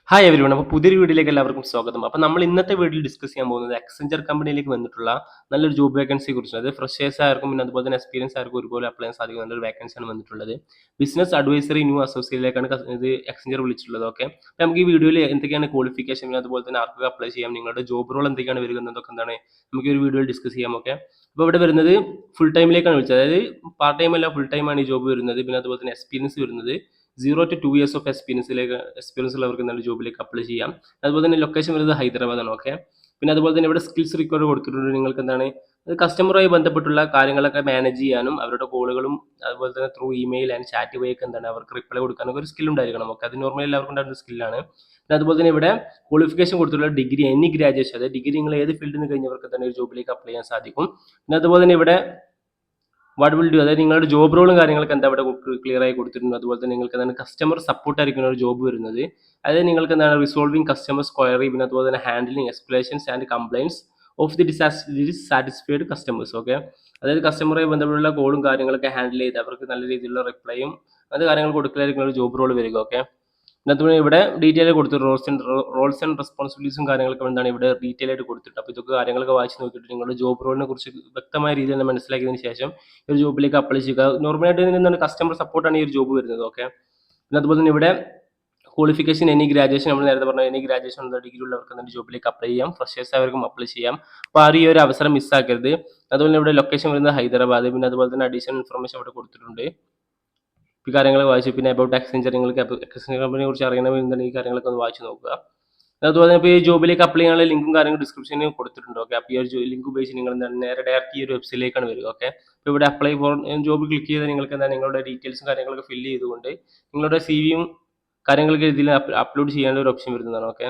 Hi everyone. അപ്പോൾ പുതിയൊരു വീഡിയോയിലേക്ക് എല്ലാവർക്കും സ്വാഗതം. അപ്പോൾ നമ്മൾ ഇന്നത്തെ വീഡിയോയിൽ ഡിസ്കസ് ചെയ്യാൻ പോകുന്നത് എക്സെഞ്ചർ കമ്പനിയിലേക്ക് വന്നിട്ടുള്ള നല്ലൊരു ജോബ് വേക്കൻസിയെ കുറിച്ചാണ്. അത് ഫ്രഷേഴ്സ് ആർക്കും പിന്നെ അതുപോലെ തന്നെ എക്സ്പീരിയൻസ് ആർക്കും ഒരുപോലെ അപ്ലൈ ചെയ്യാൻ സാധിക്കുന്ന നല്ലൊരു വേക്കൻസിയാണ് വന്നിട്ടുള്ളത്. ബിസിനസ് അഡ്വൈസറി ന്യൂ അസോസിയേറ്റിലേക്കാണ് ഇത് എക്സെഞ്ചർ വിളിച്ചിട്ടുള്ളത്. ഓക്കെ, അപ്പോൾ നമുക്ക് ഈ വീഡിയോയിൽ എന്തൊക്കെയാണ് ക്വാളിഫിക്കേഷൻ പിന്നെ അതുപോലെ തന്നെ ആർക്കൊക്കെ അപ്ലൈ ചെയ്യാം, നിങ്ങളുടെ ജോബ് റോൾ എന്തൊക്കെയാണ് വരിക എന്നതൊക്കെ എന്താണ് നമുക്ക് ഈ ഒരു വീഡിയോയിൽ ഡിസ്കസ് ചെയ്യാം. ഓക്കെ, അപ്പോൾ ഇവിടെ വരുന്നത് ഫുൾ ടൈമിലേക്കാണ് വിളിച്ചത്. അതായത് പാർട്ട് ടൈം അല്ല, ഫുൾ ടൈമാണ് ഈ ജോബ് വരുന്നത്. പിന്നെ അതുപോലെ തന്നെ എക്സ്പീരിയൻസ് വരുന്നത് 0 to 2 years ഓഫ് എക്സ്പീരിയൻസ് ഉള്ളവർക്ക് നല്ല ജോബിലേക്ക് അപ്ലൈ ചെയ്യാം. അതുപോലെ തന്നെ ലൊക്കേഷൻ വരുന്നത് ഹൈദരാബാദാണ്. ഓക്കെ, പിന്നെ അതുപോലെ തന്നെ ഇവിടെ സ്കിൽസ് റിക്വയർഡ് കൊടുത്തിട്ടുണ്ട്. നിങ്ങൾക്ക് എന്താണ് കസ്റ്റമറുമായി ബന്ധപ്പെട്ടുള്ള കാര്യങ്ങളൊക്കെ മാനേജ് ചെയ്യാനും അവരുടെ കോളുകളും അതുപോലെ തന്നെ ത്രൂ ഇമെയിൽ ആൻഡ് ചാറ്റ് വഴി ഒക്കെ എന്താണ് അവർക്ക് റിപ്ലൈ കൊടുക്കാനൊക്കെ ഒരു സ്കിൽ ഉണ്ടായിരിക്കണം. ഓക്കെ, അത് നോർമലി എല്ലാവർക്കും ഉണ്ടായിരുന്ന സ്കില്ലാണ്. പിന്നെ അതുപോലെ തന്നെ ഇവിടെ ക്വാളിഫിക്കേഷൻ കൊടുത്തിട്ടുള്ള ഡിഗ്രി, എനി ഗ്രാജുവേഷൻ, അതായത് ഡിഗ്രി നിങ്ങൾ ഏത് ഫീൽഡിൽ നിന്ന് കഴിഞ്ഞവർക്ക് തന്നെ ഒരു ജോബിലേക്ക് അപ്ലൈ ചെയ്യാൻ സാധിക്കും. പിന്നെ അതുപോലെ തന്നെ ഇവിടെ വാട്ട് വിൽ ഡു, അതായത് നിങ്ങളുടെ ജോബ് റോളും കാര്യങ്ങളൊക്കെ എന്താ ഇവിടെ ക്ലിയർ ആയി കൊടുത്തിട്ടുണ്ട്. അതുപോലെ തന്നെ നിങ്ങൾക്ക് എന്താണ് കസ്റ്റമർ സപ്പോർട്ട് ആയിരിക്കുന്ന ഒരു ജോബ് വരുന്നത്. അതായത് നിങ്ങൾക്ക് എന്താണ് റിസോൾവിങ് കസ്റ്റമേഴ്സ് ക്വയറി, പിന്നെ അതുപോലെ തന്നെ handling escalations and complaints of the dissatisfied customers. Okay, അതായത് കസ്റ്റമറുമായി ബന്ധപ്പെട്ടുള്ള കോളും കാര്യങ്ങളൊക്കെ ഹാൻഡിൽ ചെയ്ത് അവർക്ക് നല്ല രീതിയിലുള്ള റിപ്ലൈയും അത് കാര്യങ്ങൾ കൊടുക്കലായിരിക്കും ഒരു ജോബ് റോൾ വരിക. ഓക്കെ, അതുപോലെ ഇവിടെ ഡീറ്റെയിൽ കൊടുത്തു റോൾസ് ആൻഡ് റെസ്പോൺസിബിലിറ്റീസും കാര്യങ്ങളൊക്കെ എന്താണ് ഇവിടെ ഡീറ്റെയിൽ ആയിട്ട് കൊടുത്തിട്ടുണ്ട്. അപ്പോൾ ഇതൊക്കെ കാര്യങ്ങളൊക്കെ വായിച്ച് നോക്കിയിട്ട് നിങ്ങളുടെ ജോബ് റോളിനെ കുറിച്ച് വ്യക്തമായ രീതിയിൽ തന്നെ മനസ്സിലാക്കിയതിന് ശേഷം ഈ ഒരു ജോബിലേക്ക് അപ്ലൈ ചെയ്യുക. നോർമലായിട്ട് എന്താണ് കസ്റ്റമർ സപ്പോർട്ടാണ് ഈ ഒരു ജോബ് വരുന്നത്. ഓക്കെ, പിന്നെ അതുപോലെ തന്നെ ഇവിടെ ക്വാളിഫിക്കേഷൻ എനി ഗ്രാജുവേഷൻ, നമ്മൾ നേരത്തെ പറഞ്ഞ എനി ഗ്രാജുവേഷൻ ഉള്ള ഡിഗ്രി ഉള്ളവർക്ക് തന്നെ ജോബിലേക്ക് അപ്ലൈ ചെയ്യാം. ഫ്രഷേഴ്സ് അവർക്കും അപ്ലൈ ചെയ്യാം. അപ്പോൾ ആരും ഈ ഒരു അവസരം മിസ്സാക്കരുത്. അതുപോലെ ഇവിടെ ലൊക്കേഷൻ വരുന്നത് ഹൈദരാബാദ്. പിന്നെ അതുപോലെ തന്നെ അഡീഷണൽ ഇൻഫർമേഷൻ ഇവിടെ കൊടുത്തിട്ടുണ്ട്. ഈ കാര്യങ്ങൾ വായിച്ചു. പിന്നെ അബൌട്ട് എക്സ്ചേഞ്ചർ, നിങ്ങൾക്ക് എക്സ്ചേഞ്ചർ കമ്പനിയെ കുറിച്ച് അറിയണമെന്നുണ്ടെങ്കിൽ ഈ കാര്യങ്ങളൊക്കെ ഒന്ന് വായിച്ച് നോക്കുക. അതുപോലെ തന്നെ ഇപ്പോൾ ഈ ജോബിലേക്ക് അപ്ലൈ ചെയ്യാനുള്ള ലിങ്കും കാര്യങ്ങളും ഡിസ്ക്രിപ്ഷനിൽ കൊടുത്തിട്ടുണ്ട്. ഓക്കെ, അപ്പോൾ ഈ ഒരു ലിങ്ക് ഉപയോഗിച്ച് നിങ്ങൾ എന്താണ് നേരെ ഡയറക്റ്റ് ഈ ഒരു വെബ്സൈറ്റിലേക്കാണ് വരിക. ഓക്കെ, അപ്പോൾ ഇവിടെ അപ്ലൈ ഫോർ ജോബ് ക്ലിക്ക് ചെയ്ത് നിങ്ങൾക്ക് എന്താണ് നിങ്ങളുടെ ഡീറ്റെയിൽസും കാര്യങ്ങളൊക്കെ ഫില്ല് ചെയ്തുകൊണ്ട് നിങ്ങളുടെ സിവിയും കാര്യങ്ങളൊക്കെ ഇതിൽ അപ്ലോഡ് ചെയ്യാനുള്ള ഒരു ഓപ്ഷൻ വരുന്നതാണ്. ഓക്കെ,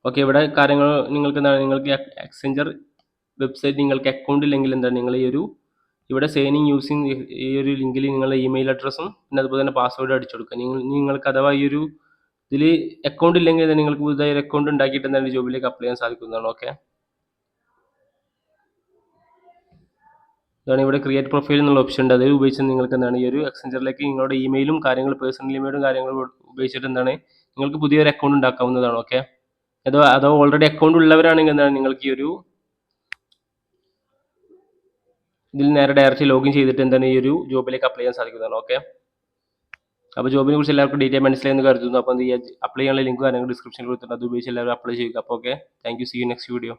ഓക്കെ, ഇവിടെ കാര്യങ്ങൾ നിങ്ങൾക്ക് എന്താണ് നിങ്ങൾക്ക് എക്സ്ചേഞ്ചർ വെബ്സൈറ്റ് നിങ്ങൾക്ക് അക്കൗണ്ട് ഇല്ലെങ്കിൽ എന്താണ് നിങ്ങൾ ഈ ഒരു ഇവിടെ സൈനിങ് യൂസിങ് ഈ ഒരു ലിങ്കിൽ നിങ്ങളുടെ ഇമെയിൽ അഡ്രസ്സും പിന്നെ അതുപോലെ തന്നെ പാസ്വേഡ് അടിച്ചു കൊടുക്കുക. നിങ്ങൾക്ക് അഥവാ ഈ ഒരു ഇതിൽ അക്കൗണ്ട് ഇല്ലെങ്കിൽ തന്നെ നിങ്ങൾക്ക് പുതുതായി ഒരു അക്കൗണ്ട് ഉണ്ടാക്കിയിട്ട് എന്താണ് ജോബിലേക്ക് അപ്ലൈ ചെയ്യാൻ സാധിക്കുന്നതാണ്. ഓക്കെ, ഇതാണ് ഇവിടെ ക്രിയേറ്റ് പ്രൊഫൈൽ എന്നുള്ള ഓപ്ഷൻ ഉണ്ട്. അത് ഉപയോഗിച്ച് നിങ്ങൾക്ക് എന്താണ് ഈ ഒരു എക്സ്ചേഞ്ചറിലേക്ക് നിങ്ങളുടെ ഇമെയിലും കാര്യങ്ങൾ പേഴ്സണൽ ഇമെയിലും കാര്യങ്ങളും ഉപയോഗിച്ചിട്ട് എന്താണ് നിങ്ങൾക്ക് പുതിയൊരു അക്കൗണ്ട് ഉണ്ടാക്കാവുന്നതാണ്. ഓക്കെ, അതോ ഓൾറെഡി അക്കൗണ്ട് ഉള്ളവരാണെങ്കിൽ എന്താണ് നിങ്ങൾക്ക് ഈ ഒരു ഇതിൽ നേരെ ഡയറക്റ്റ് ലോഗിൻ ചെയ്തിട്ട് എന്താണ് ഈ ഒരു ജോബിലേക്ക് അപ്ലൈ ചെയ്യാൻ സാധിക്കുന്നതാണ്. ഓക്കെ, അപ്പോൾ ജോബിനെ കുറിച്ച് എല്ലാവർക്കും ഡീറ്റെയിൽ മനസ്സിലായെന്ന് കരുതുന്നു. അപ്പോൾ അപ്ലൈ ചെയ്യാനുള്ള ലിങ്ക് കാര്യങ്ങൾ ഡിസ്ക്രിപ്ഷനിൽ കൊടുത്തിട്ടുണ്ട്. അത് ഉപയോഗിച്ച് എല്ലാവരും അപ്ലൈ ചെയ്യുക. അപ്പോൾ okay, thank you. See you next video.